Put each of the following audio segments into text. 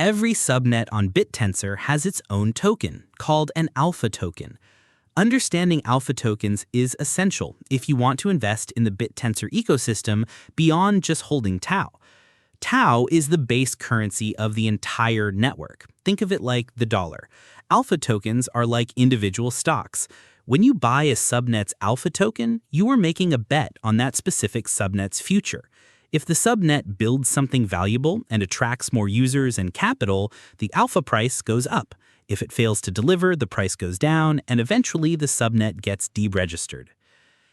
Every subnet on Bittensor has its own token, called an alpha token. Understanding alpha tokens is essential if you want to invest in the Bittensor ecosystem beyond just holding dTAO. dTAO is the base currency of the entire network. Think of it like the dollar. Alpha tokens are like individual stocks. When you buy a subnet's alpha token, you are making a bet on that specific subnet's future. If the subnet builds something valuable and attracts more users and capital, the alpha price goes up. If it fails to deliver, the price goes down, and eventually the subnet gets deregistered.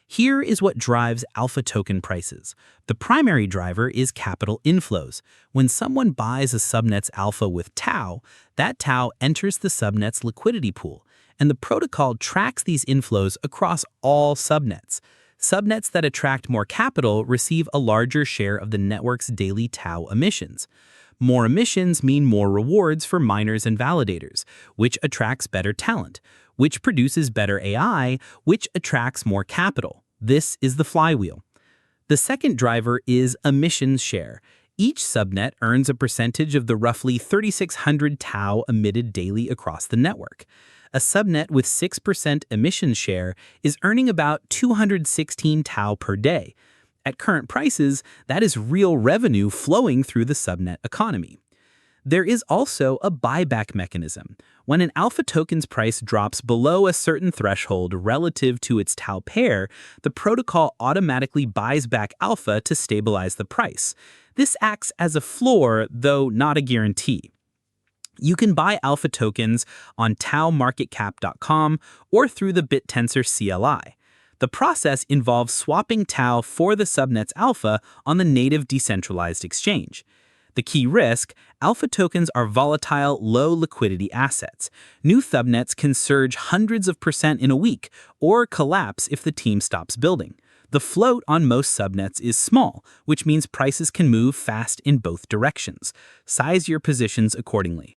Here is what drives alpha token prices. The primary driver is capital inflows. When someone buys a subnet's alpha with dTAO, that dTAO enters the subnet's liquidity pool, and the protocol tracks these inflows across all subnets. Subnets that attract more capital receive a larger share of the network's daily dTAO emissions. More emissions mean more rewards for miners and validators, which attracts better talent, which produces better AI, which attracts more capital. This is the flywheel. The second driver is emissions share. Each subnet earns a percentage of the roughly 3,600 dTAO emitted daily across the network. A subnet with 6% emission share is earning about 216 dTAO per day. At current prices, that is real revenue flowing through the subnet economy. There is also a buyback mechanism. When an alpha token's price drops below a certain threshold relative to its dTAO pair, the protocol automatically buys back alpha to stabilize the price. This acts as a floor, though not a guarantee. You can buy alpha tokens on taomarketcap.com or through the Bittensor CLI. The process involves swapping dTAO for the subnet's alpha on the native decentralized exchange. The key risk: alpha tokens are volatile, low-liquidity assets. New subnets can surge hundreds of % in a week or collapse if the team stops building. The float on most subnets is small, which means prices can move fast in both directions. Size your positions accordingly.